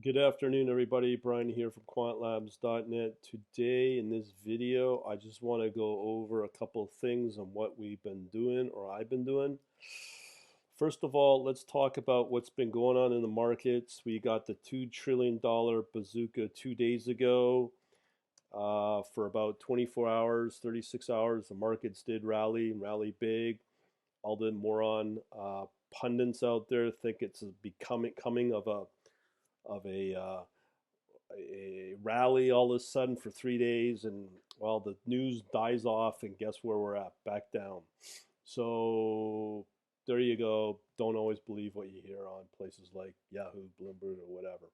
Good afternoon, everybody. Brian here from quantlabs.net. Today, in this video, I just want to go over a couple of things on what we've been doing or I've been doing. First of all, let's talk about what's been going on in the markets. We got the $2 trillion bazooka 2 days ago. For about 24 hours, 36 hours, the markets did rally and rally big. All the moron pundits out there think it's coming of a rally all of a sudden for 3 days, and well, the news dies off, and guess where we're at? Back down. So there you go. Don't always believe what you hear on places like Yahoo, Bloomberg, or whatever.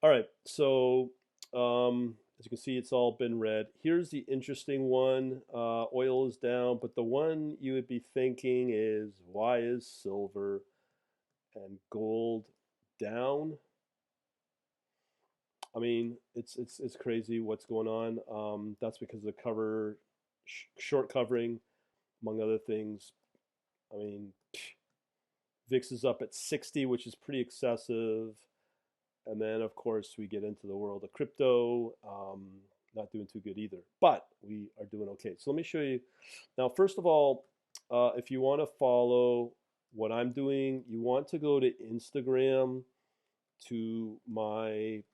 All right, so as you can see, it's all been red. Here's the interesting one. Oil is down, but the one you would be thinking is, why is silver and gold down? I mean, it's crazy what's going on. That's because of the short covering, among other things. I mean, VIX is up at 60, which is pretty excessive. And then, of course, we get into the world of crypto. Not doing too good either, but we are doing okay. So let me show you. Now, first of all, if you want to follow what I'm doing, you want to go to Instagram to my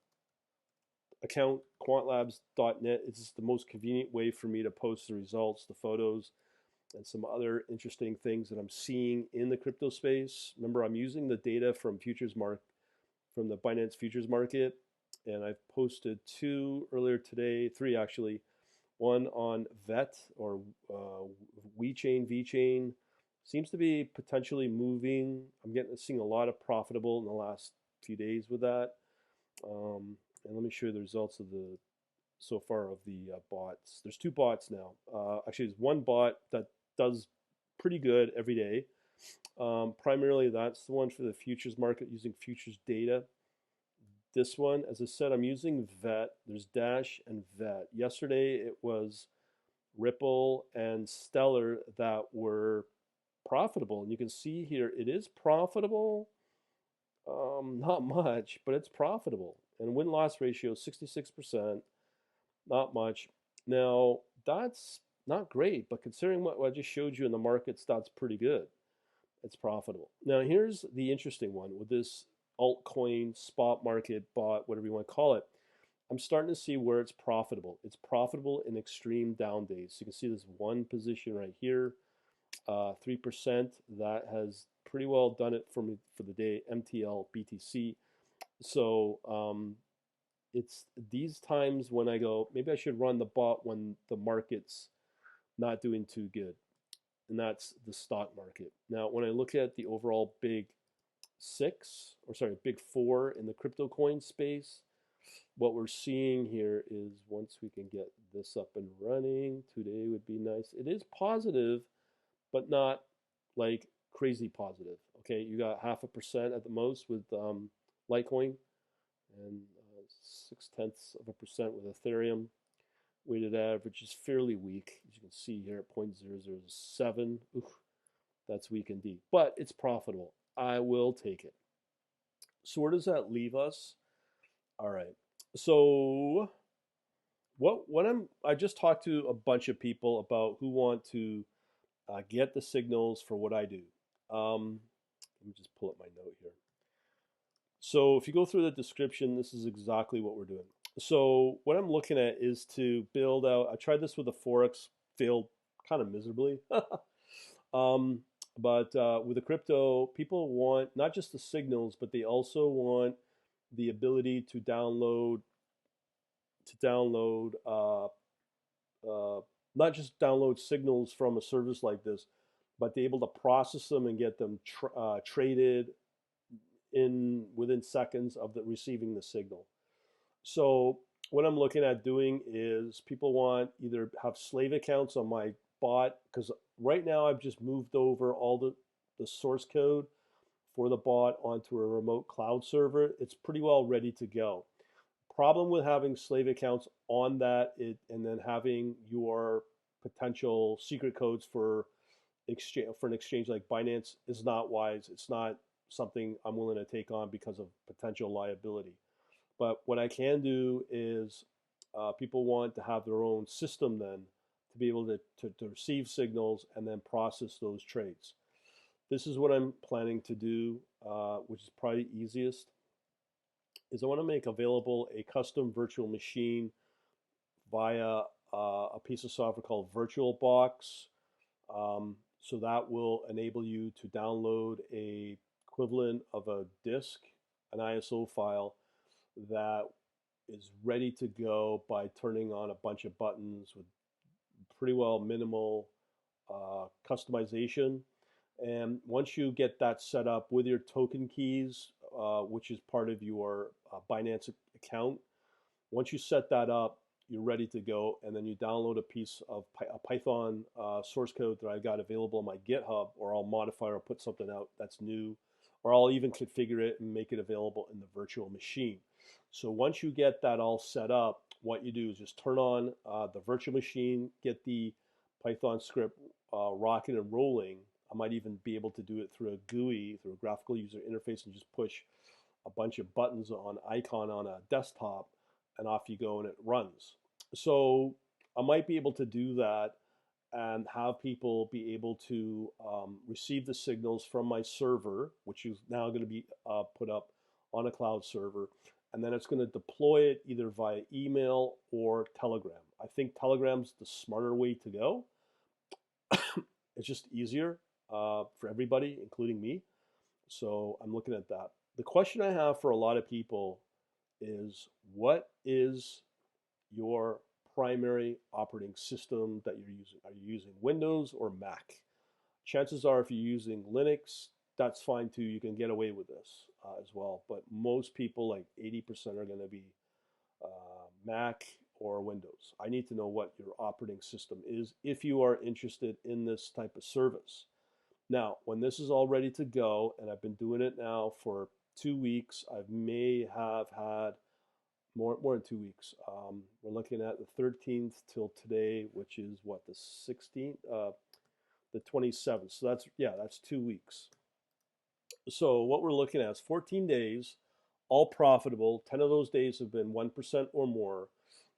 account, quantlabs.net. It's just the most convenient way for me to post the results, the photos, and some other interesting things that I'm seeing in the crypto space. Remember, I'm using the data from from the Binance futures market, and I've posted two earlier today, three actually. One on VET or WeChain, VChain. Seems to be potentially moving. I'm seeing a lot of profitable in the last few days with that. And let me show you the results of the so far of the bots. There's two bots now. Actually, there's one bot that does pretty good every day. Primarily, that's the one for the futures market using futures data. This one, as I said, I'm using VET. There's Dash and VET. Yesterday, it was Ripple and Stellar that were profitable. And you can see here, it is profitable. Not much, but it's profitable. And win-loss ratio 66%, not much. Now, that's not great, but considering what I just showed you in the markets, that's pretty good. It's profitable. Now, here's the interesting one with this altcoin, spot market, bot, whatever you want to call it. I'm starting to see where it's profitable. It's profitable in extreme down days. So you can see this one position right here, 3%. That has pretty well done it for me for the day, MTL, BTC. So it's these times when I go, maybe I should run the bot when the market's not doing too good. And that's the stock market. Now, when I look at the overall big big four in the crypto coin space, what we're seeing here is once we can get this up and running, today would be nice. It is positive, but not like crazy positive. Okay, you got 0.5% at the most with Litecoin, and 0.6% with Ethereum. Weighted average is fairly weak, as you can see here at 0.007. Oof, that's weak indeed, but it's profitable. I will take it. So where does that leave us? All right. So I just talked to a bunch of people about who want to get the signals for what I do. Let me just pull up my note here. So if you go through the description, this is exactly what we're doing. So what I'm looking at is to build out. I tried this with a Forex, failed kind of miserably. um, but with the crypto, people want not just the signals, but they also want the ability to download not just download signals from a service like this, but be able to process them and get them traded in within seconds of the receiving the signal. So what I'm looking at doing is people want either have slave accounts on my bot, because right now I've just moved over all the source code for the bot onto a remote cloud server. It's pretty well ready to go. Problem with having slave accounts on that and then having your potential secret codes for an exchange like Binance is not wise. It's not something I'm willing to take on because of potential liability. But what I can do is people want to have their own system then to be able to receive signals and then process those trades. This is what I'm planning to do, which is probably easiest, is I want to make available a custom virtual machine via a piece of software called VirtualBox. So that will enable you to download a equivalent of a disk, an ISO file that is ready to go by turning on a bunch of buttons with pretty well minimal customization. And once you get that set up with your token keys, which is part of your Binance account, once you set that up, you're ready to go. And then you download a piece of a Python source code that I got available on my GitHub, or I'll modify or put something out that's new, or I'll even configure it and make it available in the virtual machine. So once you get that all set up, what you do is just turn on the virtual machine, get the Python script rocking and rolling. I might even be able to do it through a GUI, through a graphical user interface, and just push a bunch of buttons on icon on a desktop, and off you go and it runs. So I might be able to do that and have people be able to receive the signals from my server, which is now going to be put up on a cloud server, and then it's going to deploy it either via email or Telegram. I think Telegram's the smarter way to go. It's just easier for everybody, including me. So I'm looking at that. The question I have for a lot of people is, what is your primary operating system that you're using? Are you using Windows or Mac? Chances are if you're using Linux, that's fine too. You can get away with this as well. But most people, like 80%, are going to be Mac or Windows. I need to know what your operating system is if you are interested in this type of service. Now, when this is all ready to go, and I've been doing it now for 2 weeks, I may have had more than 2 weeks. We're looking at the 13th till today, which is what, the 16th, the 27th. So that's 2 weeks. So what we're looking at is 14 days, all profitable. 10 of those days have been 1% or more.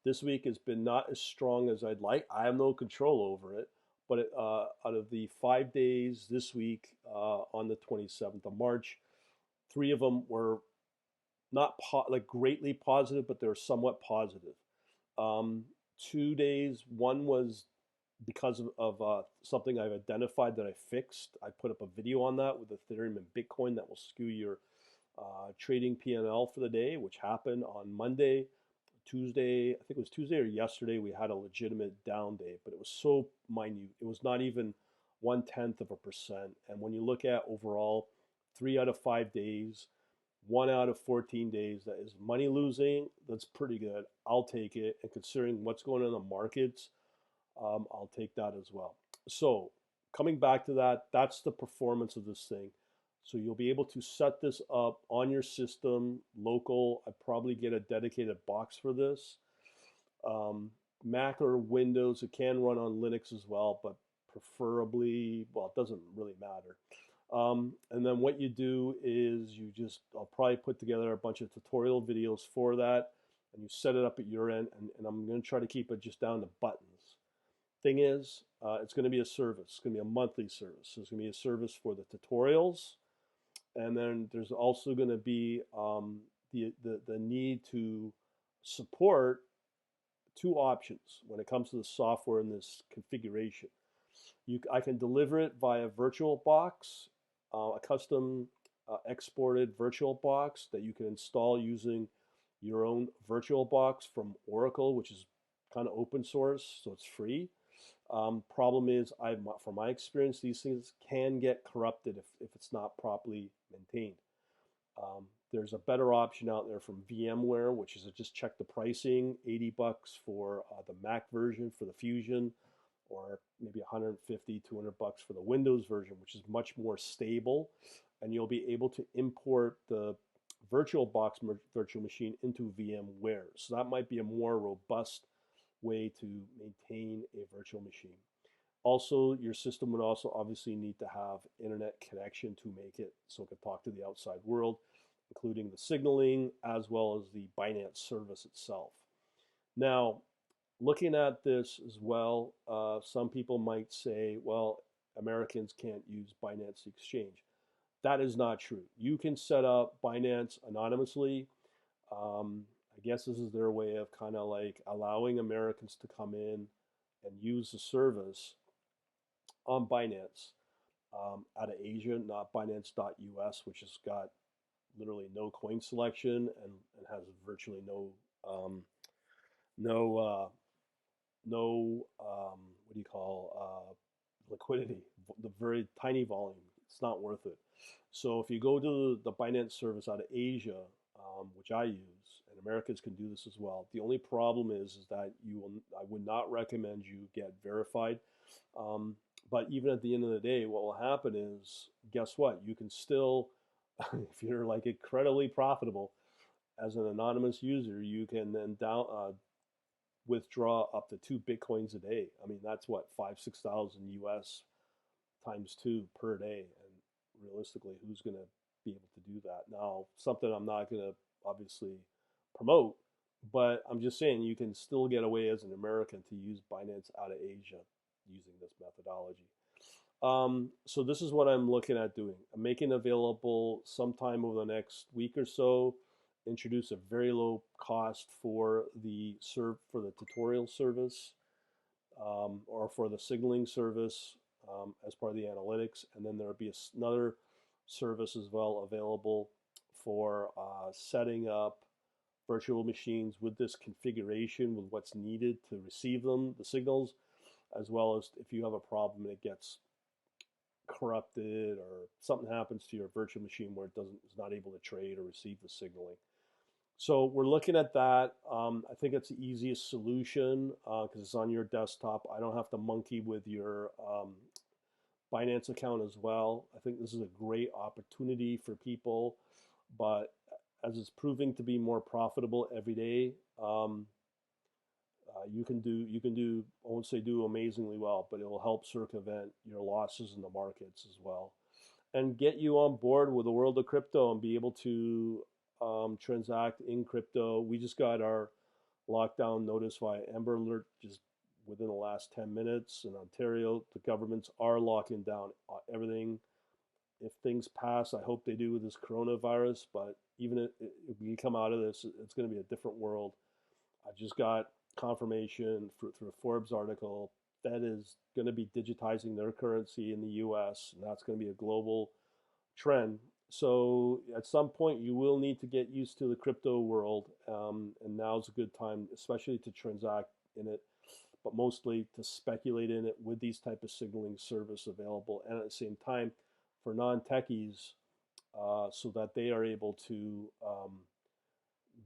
This week has been not as strong as I'd like. I have no control over it. But out of the 5 days this week, on the 27th of March, 3 of them were not like greatly positive, but they were somewhat positive. 2 days, one was because of something I've identified that I fixed. I put up a video on that with Ethereum and Bitcoin that will skew your trading P&L for the day, which happened on Monday. Tuesday, I think it was Tuesday or yesterday, we had a legitimate down day, but it was so minute. It was not even 0.1%. And when you look at overall, 3 out of 5 days, 1 out of 14 days, that is money losing. That's pretty good. I'll take it. And considering what's going on in the markets, I'll take that as well. So coming back to that, that's the performance of this thing. So you'll be able to set this up on your system, local. I'd probably get a dedicated box for this. Mac or Windows, it can run on Linux as well, but preferably, well, it doesn't really matter. And then what you do is I'll probably put together a bunch of tutorial videos for that, and you set it up at your end, and I'm going to try to keep it just down to buttons. Thing is, it's going to be a service. It's going to be a monthly service. So it's going to be a service for the tutorials. And then there's also going to be the need to support 2 options when it comes to the software in this configuration. I can deliver it via VirtualBox, a custom exported VirtualBox that you can install using your own VirtualBox from Oracle, which is kind of open source, so it's free. Problem is, from my experience, these things can get corrupted if it's not properly maintained. There's a better option out there from VMware, which is just check the pricing, $80 for the Mac version for the Fusion, or maybe $150, $200 for the Windows version, which is much more stable, and you'll be able to import the VirtualBox virtual machine into VMware. So that might be a more robust way to maintain a virtual machine. Also, your system would also obviously need to have internet connection to make it so it could talk to the outside world, including the signaling as well as the Binance service itself. Now, looking at this as well, some people might say, well, Americans can't use Binance Exchange. That is not true. You can set up Binance anonymously. I guess this is their way of kind of like allowing Americans to come in and use the service on Binance out of Asia, not Binance.us, which has got literally no coin selection and has virtually um, no what do you call liquidity, the very tiny volume. It's not worth it. So if you go to the Binance service out of Asia, which I use, and Americans can do this as well. The only problem is that I would not recommend you get verified. Um, but even at the end of the day, what will happen is, guess what? You can still, if you're like incredibly profitable as an anonymous user, you can then withdraw up to 2 Bitcoins a day. I mean, that's what, 6,000 US times two per day. And realistically, who's going to be able to do that? Now, something I'm not going to obviously promote, but I'm just saying you can still get away as an American to use Binance out of Asia using this methodology. So this is what I'm looking at doing. I'm making available sometime over the next week or so. Introduce a very low cost for the tutorial service or for the signaling service as part of the analytics, and then there'll be another service as well available for setting up virtual machines with this configuration with what's needed to receive them, the signals, as well as if you have a problem and it gets corrupted or something happens to your virtual machine where it's not able to trade or receive the signaling. So we're looking at that. I think it's the easiest solution because it's on your desktop. I don't have to monkey with your Binance account as well. I think this is a great opportunity for people, but as it's proving to be more profitable every day, you can do I won't say do amazingly well, but it will help circumvent your losses in the markets as well, and get you on board with the world of crypto and be able to transact in crypto. We just got our lockdown notice via Amber Alert just within the last 10 minutes in Ontario. The governments are locking down everything. If things pass, I hope they do with this coronavirus, but even if we come out of this, it's going to be a different world. I just got confirmation through a Forbes article. Fed is going to be digitizing their currency in the US, and that's going to be a global trend. So at some point, you will need to get used to the crypto world, and now's a good time, especially to transact in it, but mostly to speculate in it with these type of signaling service available, and at the same time, for non-techies, so that they are able to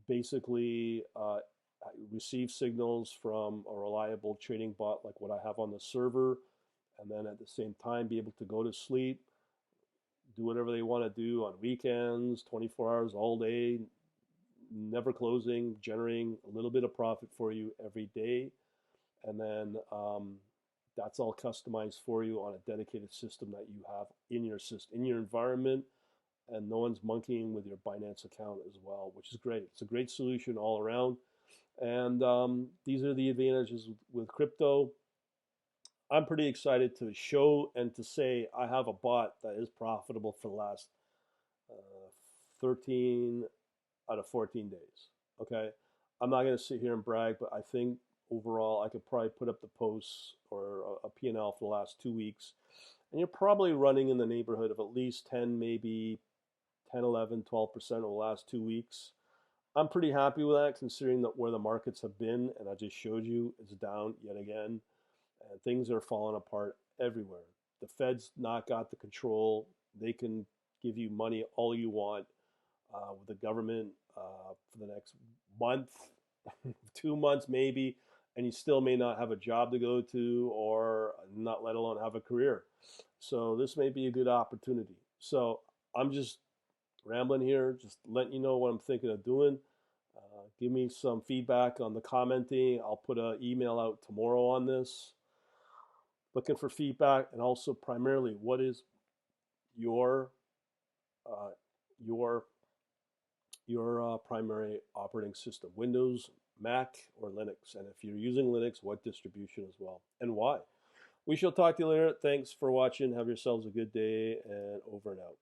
basically receive signals from a reliable trading bot like what I have on the server, and then at the same time be able to go to sleep, do whatever they want to do on weekends, 24 hours all day, never closing, generating a little bit of profit for you every day. And then that's all customized for you on a dedicated system that you have in your system, in your environment, and no one's monkeying with your Binance account as well, which is great. It's a great solution all around. And these are the advantages with crypto. I'm pretty excited to show and to say I have a bot that is profitable for the last 13 out of 14 days. Okay. I'm not going to sit here and brag, but I think overall I could probably put up the posts or a P&L for the last 2 weeks. And you're probably running in the neighborhood of at least 10, maybe 10, 11, 12% over the last 2 weeks. I'm pretty happy with that considering that where the markets have been, and I just showed you it's down yet again, and things are falling apart everywhere. The Fed's not got the control. They can give you money all you want with the government for the next month, 2 months maybe, and you still may not have a job to go to or not let alone have a career. So this may be a good opportunity. So I'm just rambling here, just letting you know what I'm thinking of doing. Give me some feedback on the commenting. I'll put an email out tomorrow on this. Looking for feedback, and also primarily, what is your your your primary operating system, Windows, Mac, or Linux. And if you're using Linux, what distribution as well, and why. We shall talk to you later. Thanks for watching. Have yourselves a good day, and over and out.